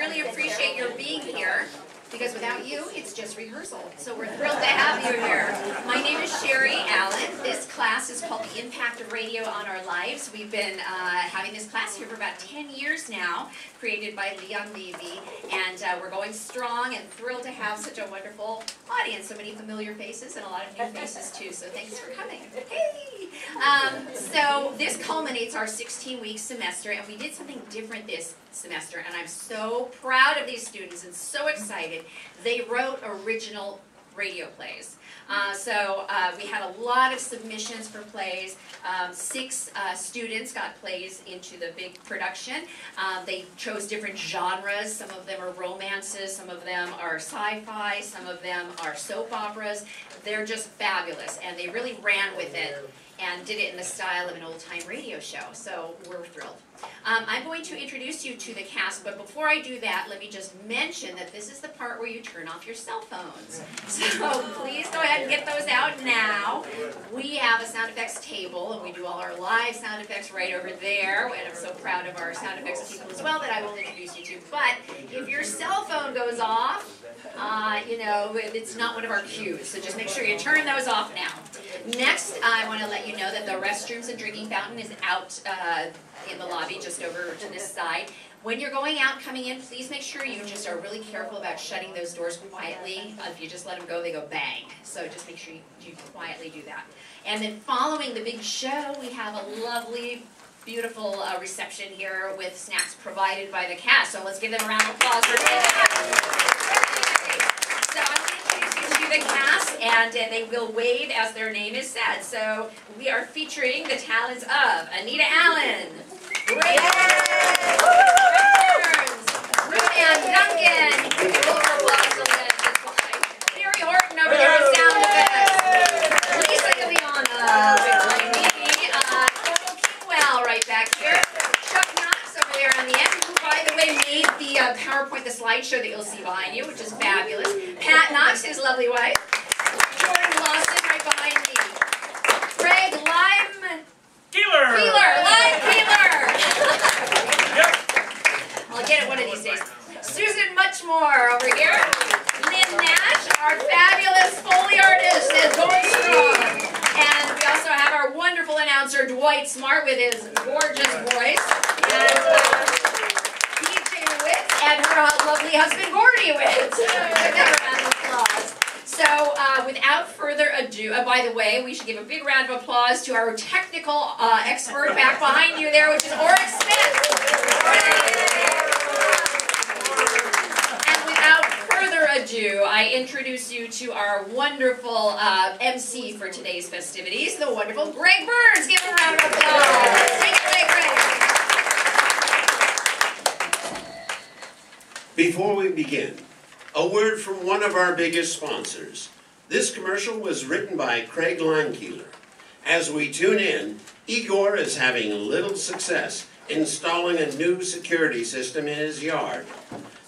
really appreciate your being here, because without you, it's just rehearsal. So we're thrilled to have you here. My name is Sherri Allen. This class is called The Impact of Radio on Our Lives. We've been having this class here for about 10 years now, created by Leimkuehler, and we're going strong and thrilled to have such a wonderful audience. So many familiar faces and a lot of new faces too, so thanks for coming. Hey! So this culminates our 16-week semester, and we did something different this semester, and I'm so proud of these students and so excited. They wrote original radio plays. We had a lot of submissions for plays. 6 students got plays into the big production. They chose different genres. Some of them are romances, some of them are sci-fi, some of them are soap operas. They're just fabulous, and they really ran with it and did it in the style of an old-time radio show, so we're thrilled. I'm going to introduce you to the cast, but before I do that, let me just mention that this is the part where you turn off your cell phones. So please go ahead and get those out now. We have a sound effects table, and we do all our live sound effects right over there, and I'm so proud of our sound effects people as well that I will introduce you to. But if your cell phone goes off, you know, it's not one of our cues, so just make sure you turn those off now. Next, I want to let you know that the restrooms and drinking fountain is out in the lobby, just over to this side. When you're going out, coming in, please make sure you just are really careful about shutting those doors quietly. If you just let them go, they go bang. So just make sure you quietly do that. And then following the big show, we have a lovely, beautiful reception here with snacks provided by the cast. So let's give them a round of applause for that. So I'm going to introduce you to the cast, and they will wave as their name is said. So we are featuring the talents of Anita Allen, Dwight, Duncan, Mary Horton over there on sound effects, Lisa Illiana, right back here, Chuck Knox over there on the end, who by the way made the PowerPoint, the slideshow that you'll see behind you, which is fabulous. Pat Knox, his lovely wife. Jordan Lawson right behind me. Greg Leimkuehler. Yep. I'll get it one of these days. Susan Muchmore over here. Lynne Nash, our fabulous Foley artist, is going strong. And we also have our wonderful announcer, Dwight Smart, with his gorgeous voice. And PJ Witt and her lovely husband, Gordy Witt. Another round of applause. So without further ado, by the way, we should give a big round of applause to our technical expert back behind you there, which is Oryx Smith. And without further ado, I introduce you to our wonderful MC for today's festivities, the wonderful Greg Burns. Give him a round of applause. Take it away, Greg. Before we begin, a word from one of our biggest sponsors. This commercial was written by Craig Leimkuehler. As we tune in, IGOR is having a little success installing a new security system in his yard.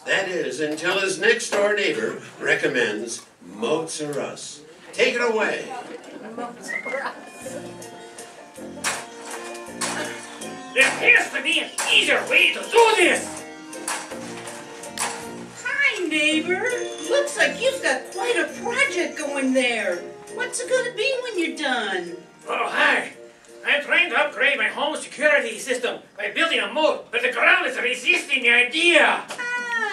That is, until his next-door neighbor recommends MOATS-R-US. Take it away. There has to be an easier way to do this! Hi, neighbor. Looks like you've got quite a project going there. What's it gonna be when you're done? Oh, hi. I'm trying to upgrade my home security system by building a moat, but the ground is resisting the idea.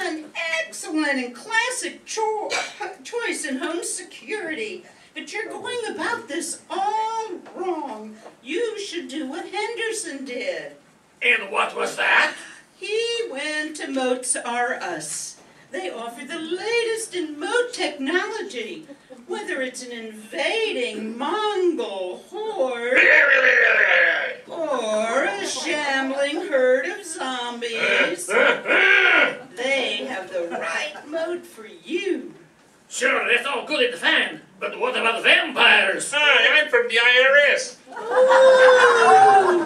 An excellent and classic choice in home security. But you're going about this all wrong. You should do what Henderson did. And what was that? He went to MOATS-R-US. They offer the latest in moat technology. Whether it's an invading Mongol horde or a shambling herd of zombies, they have the right moat for you. Sure, that's all good at the fan, but what about vampires? Hi, I'm from the IRS. Oh,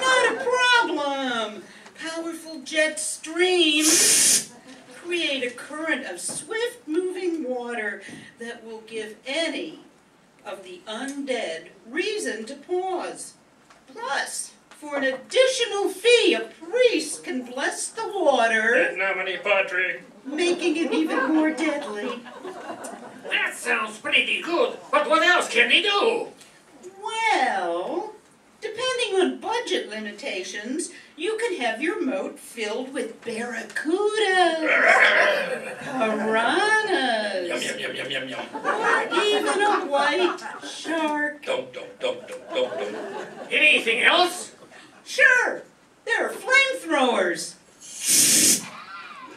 not a problem. Powerful jet streams create a current of swift-moving water that will give any of the undead reason to pause. Plus, for an additional fee, a priest can bless the water water, Et nomine Patri. making it even more deadly. That sounds pretty good, but what else can he do? Well, depending on budget limitations, you can have your moat filled with barracudas, piranhas, Yum, yum, yum, yum, yum, yum. or even a white shark. Dum, dum, dum, dum, dum, dum. Anything else? Sure, there are flamethrowers,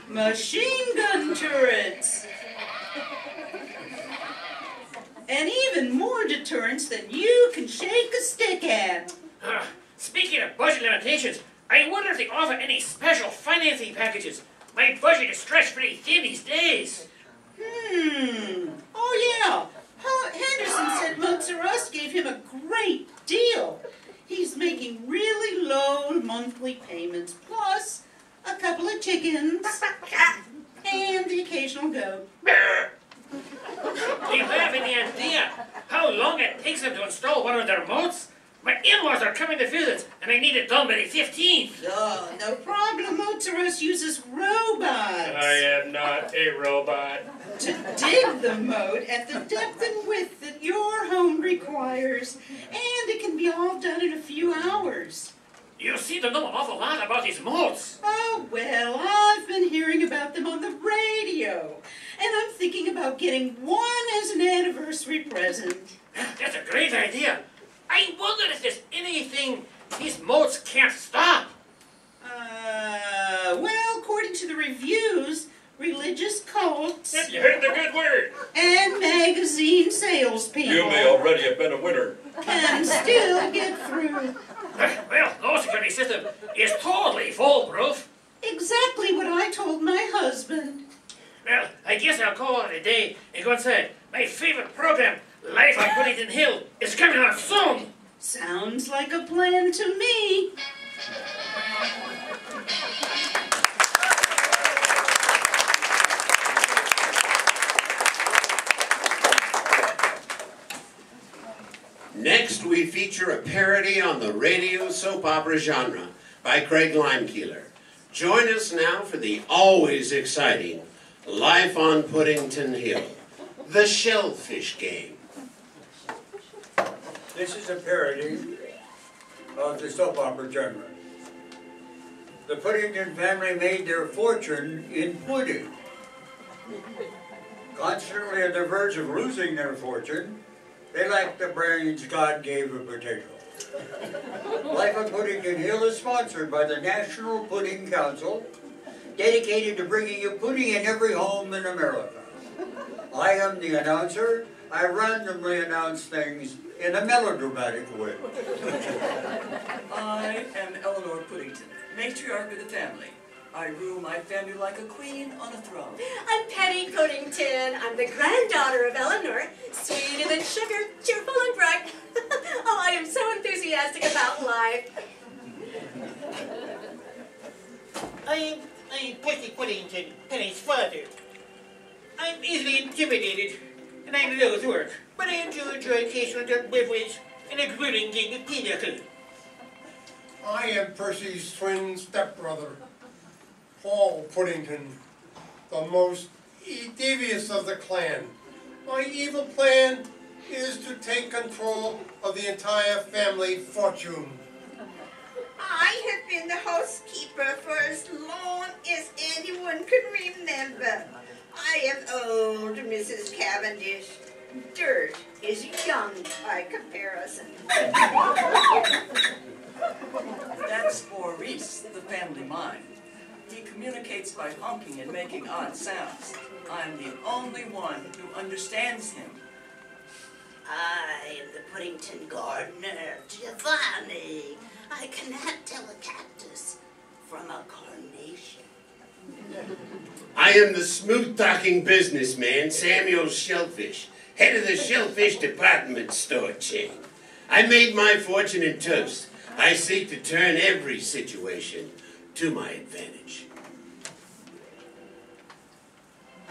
machine gun turrets, and even more deterrents than you can shake a stick at. Speaking of budget limitations, I wonder if they offer any special financing packages. My budget is stretched pretty thin these days. Oh yeah, Henderson said MOATS-R-US gave him a great deal. He's making really low monthly payments, plus a couple of chickens, and the occasional goat. Do you have any idea how long it takes them to install one of their moats? My in-laws are coming to visit, and I need it done by the 15th. Oh, no problem. MOATS-R-US uses robots I am not a robot. to dig the moat at the depth and width that your home requires, and it can be all done in a few hours. You seem to know an awful lot about these moats. Oh, well, I've been hearing about them on the radio, and I'm thinking about getting one as an anniversary present. That's a great idea. I wonder if there's anything these moats can't stop. Well, according to the reviews, religious cults You heard the good word. and magazine salespeople You may already have been a winner. can still get through. Well, no security system is totally foolproof. Exactly what I told my husband. Well, I guess I'll call it a day and go inside. My favorite program, Life on Puddington Hill, is coming on soon. Sounds like a plan to me. Next, we feature a parody on the radio soap opera genre by Leimkuehler. Join us now for the always exciting Life on Puddington Hill, the Shellfish game. This is a parody of the soap opera genre. The Puddington family made their fortune in pudding. Constantly on the verge of losing their fortune, they lacked the brains God gave a potato. Life on Puddington Hill is sponsored by the National Pudding Council, dedicated to bringing you pudding in every home in America. I am the announcer. I randomly announce things in a melodramatic way. I am ELEANOR Puddington, matriarch of the family. I rule my family like a queen on a throne. I'm Penny Puddington. I'm the granddaughter of Eleanor, sweeter than sugar, cheerful and bright. Oh, I am so enthusiastic about life. I'm Percy Puddington, Penny's father. I'm easily intimidated, and I'm low at work, but I do enjoy occasional dark beverage and a grilling game of pinochle. I am Percy's twin stepbrother, Paul Puddington, the most devious of the clan. My evil plan is to take control of the entire family fortune. I have been the housekeeper for as long as anyone can remember. I am old Mrs. Cavendish. Dirt is young by comparison. That's Maurice, the family mime. He communicates by honking and making odd sounds. I'm the only one who understands him. I am the Puddington gardener, GIOVANNI. I cannot tell a cactus from a carnation. I am the smooth-talking businessman, Samuel Shellfish, head of the Shellfish department store chain. I made my fortune in toast. I seek to turn every situation to my advantage.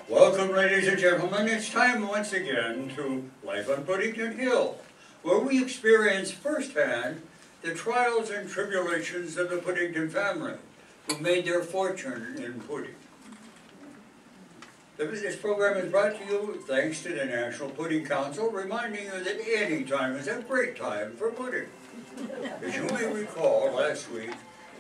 Welcome, ladies and gentlemen. It's time once again to Life on Puddington Hill, where we experience firsthand the trials and tribulations of the Puddington family, who made their fortune in pudding. This program is brought to you thanks to the National Pudding Council, reminding you that any time is a great time for pudding. As you may recall, last week,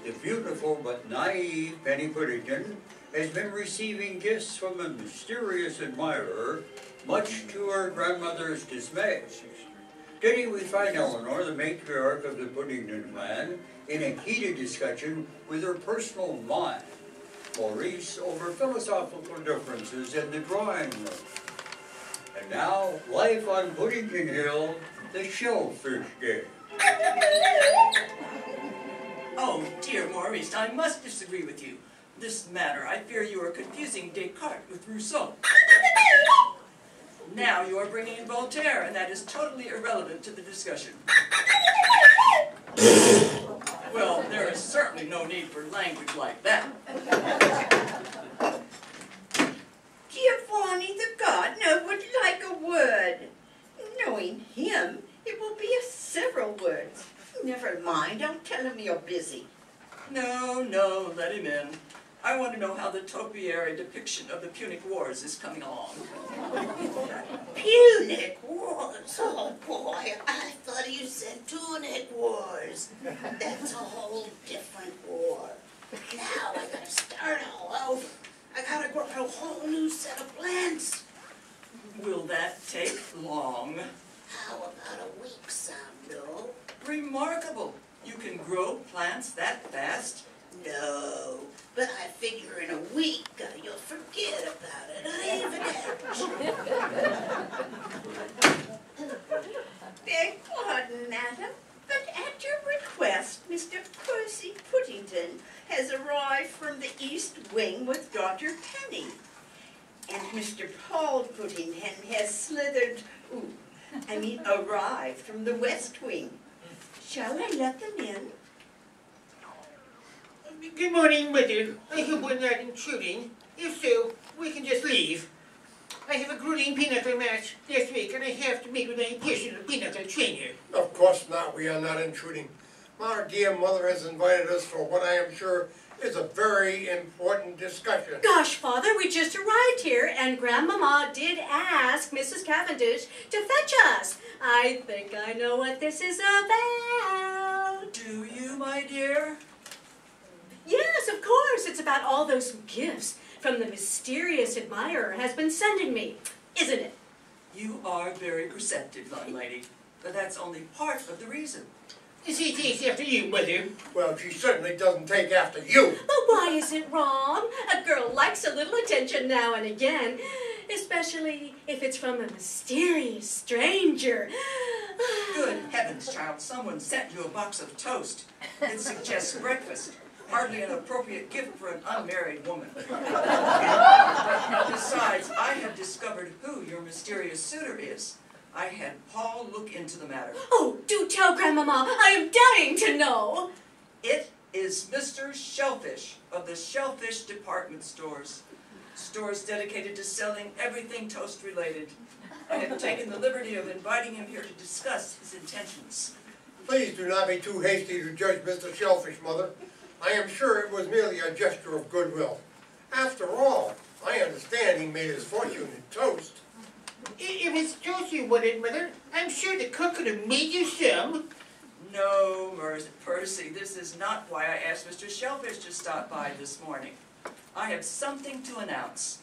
the beautiful but naive Penny Puddington has been receiving gifts from a mysterious admirer, much to her grandmother's dismay. Today we find Eleanor, the matriarch of the Puddington clan, in a heated discussion with her personal mime, Maurice, over philosophical differences in the drawing room. And now, life on Puddington Hill, the Shellfish game. Oh, dear Maurice, I must disagree with you. This matter, I fear you are confusing Descartes with Rousseau. Now you are bringing in Voltaire, and that is totally irrelevant to the discussion. Well, there is certainly no need for language like that. Giovanni the god would like a word. Knowing him, it will be several words. Never mind, I'll tell him you're busy. No, let him in. I want to know how the topiary depiction of the Punic Wars is coming along. Punic Wars? Oh boy, I thought you said Tunic Wars. That's a whole different war. Now I gotta start all over. I gotta grow a whole new set of plants. Will that take long? How about a week, Samuel? Remarkable. You can grow plants that fast? No, but I figure in a week you'll forget about it. I Beg pardon, madam, but at your request, Mr. Percy Puddington has arrived from the East Wing with Dr. Penny. And Mr. Paul Puddington has arrived from the West Wing. Shall I let them in? Good morning, Mother. I hope we're not intruding. If so, we can just leave. I have a grueling pinochle match this week, and I have to meet with my personal pinochle trainer. Of course not, we are not intruding. My dear mother has invited us for what I am sure is a very important discussion. Gosh, Father, we just arrived here, and Grandmama did ask Mrs. Cavendish to fetch us. I think I know what this is about. Do you, my dear? Yes, of course. It's about all those gifts from the mysterious admirer has been sending me, isn't it? You are very perceptive, young lady, but that's only part of the reason. She takes after you, Mother. Well, she certainly doesn't take after you. But why is it wrong? A girl likes a little attention now and again, especially if it's from a mysterious stranger. Good heavens, child, someone sent you a box of toast. It suggests breakfast. Hardly an appropriate gift for an unmarried woman. Besides, I have discovered who your mysterious suitor is. I had Paul look into the matter. Oh, do tell Grandmama. I am dying to know. It is Mr. Shellfish of the Shellfish department stores. Stores dedicated to selling everything toast related. I have taken the liberty of inviting him here to discuss his intentions. Please do not be too hasty to judge Mr. Shellfish, Mother. I am sure it was merely a gesture of goodwill. After all, I understand he made his fortune in toast. If it's toast you wanted, Mother, I'm sure the cook could have made you some. No, Percy, this is not why I asked Mr. Shellfish to stop by this morning. I have something to announce,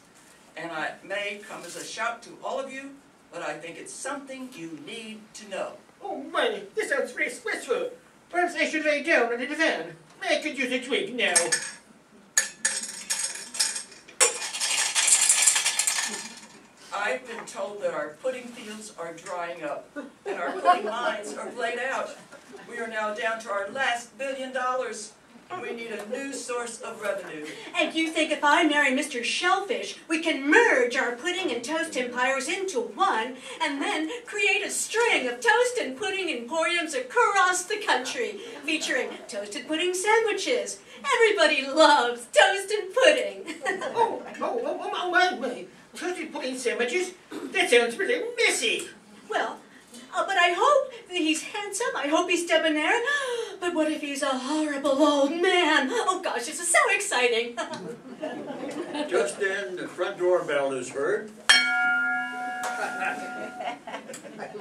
and it may come as a shock to all of you, but I think it's something you need to know. Oh, Mother, this sounds very stressful. Perhaps I should lay down on the divan. I could use a twig now. I've been told that our pudding fields are drying up, and our pudding mines are played out. We are now down to our last $1 billion. We need a new source of revenue. And you think if I marry Mr. Shellfish, we can merge our pudding and toast empires into one, and then create a string of toast and pudding emporiums across the country, featuring toasted pudding sandwiches. Everybody loves toasted pudding. Oh, my. Toasted pudding sandwiches? That sounds really messy. Well, but I hope that he's handsome. I hope he's debonair. But But what if he's a horrible old man? Oh gosh, this is so exciting. Just then, the front door bell is heard.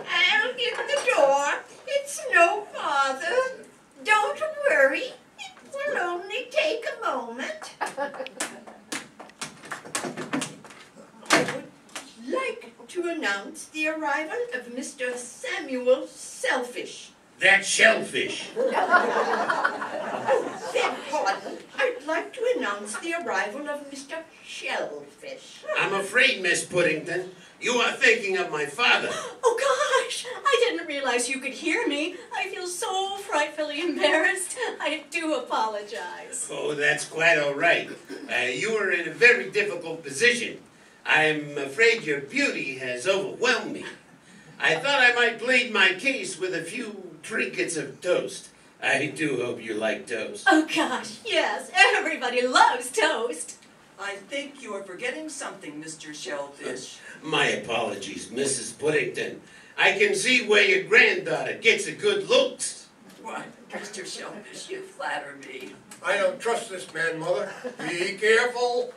I'll get the door. It's no bother. Don't worry. It will only take a moment. I would like to announce the arrival of Mr. Samuel Shellfish. That's Shellfish. Beg pardon. I'd like to announce the arrival of Mr. Shellfish. I'm afraid, Miss Puddington, you are thinking of my father. Oh gosh, I didn't realize you could hear me. I feel so frightfully embarrassed. I do apologize. Oh, that's quite all right. You are in a very difficult position. I'm afraid your beauty has overwhelmed me. I thought I might plead my case with a few trinkets of toast. I do hope you like toast. Oh gosh, yes, everybody loves toast. I think you are forgetting something, Mr. Shellfish. My apologies, Mrs. Puddington. I can see where your granddaughter gets the good looks. Why, Mr. Shellfish, you flatter me. I don't trust this man, Mother. Be careful.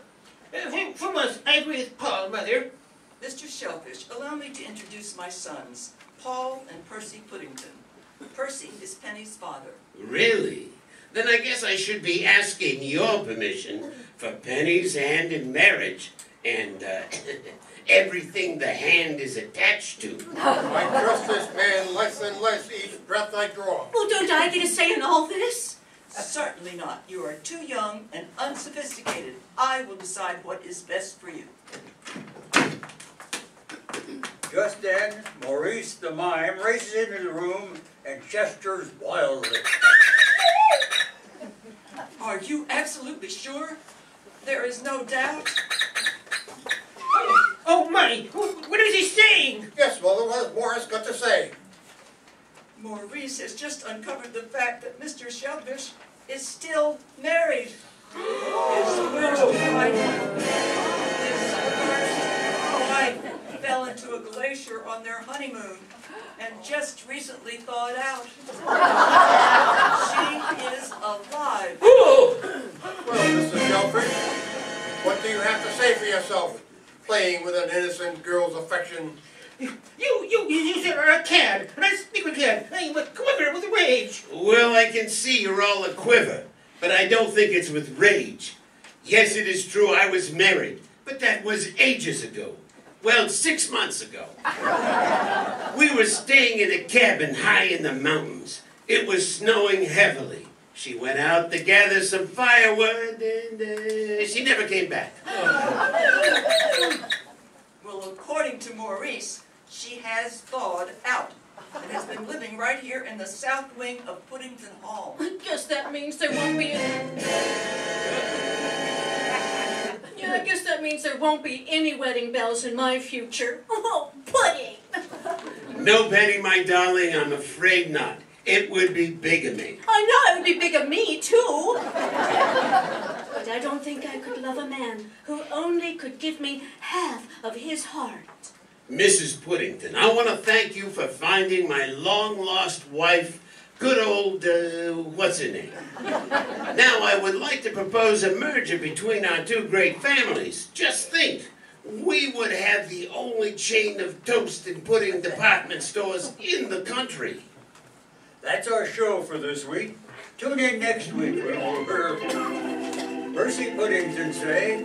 From us, I agree with Paul, Mother. Mr. Shellfish, allow me to introduce my sons, Paul and Percy Puddington. Percy is Penny's father. Really? Then I guess I should be asking your permission for Penny's hand in marriage and everything the hand is attached to. I trust this man less and less each breath I draw. Well, don't I get a say in all this? Certainly not. You are too young and unsophisticated. I will decide what is best for you. Just then, Maurice the mime races into the room and gestures wildly. Are you absolutely sure? There is no doubt. Oh my, what is he saying? Yes, Mother, what has Morris got to say? Maurice has just uncovered the fact that Mr. Shellfish is still married. His first wife fell into a glacier on their honeymoon and just recently thawed out. She is alive. Well, Mr. Shellfish, what do you have to say for yourself? Playing with an innocent girl's affection. You sir are a cad, and I speak with cad. I am a quiver with rage. Well, I can see you're all a quiver, but I don't think it's with rage. Yes, it is true I was married, but that was ages ago. Well, 6 months ago. We were staying in a cabin high in the mountains. It was snowing heavily. She went out to gather some firewood, and she never came back. Well, according to Maurice, she has thawed out and has been living right here in the south wing of Puddington Hall. I guess that means there won't be Yeah, I guess that means there won't be any wedding bells in my future. Oh, pudding! No, Penny, my darling, I'm afraid not. It would be bigamy. I know it would be big of me, too. But I don't think I could love a man who only could give me half of his heart. Mrs. Puddington, I want to thank you for finding my long-lost wife, good old, what's her name? Now, I would like to propose a merger between our two great families. Just think, we would have the only chain of toast and pudding department stores in the country. That's our show for this week. Tune in next week when we'll hear Percy Puddington say,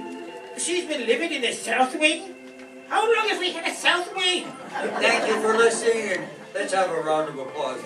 She's been living in the south wing? How long have we had a south wing? thank you for listening, and let's have a round of applause.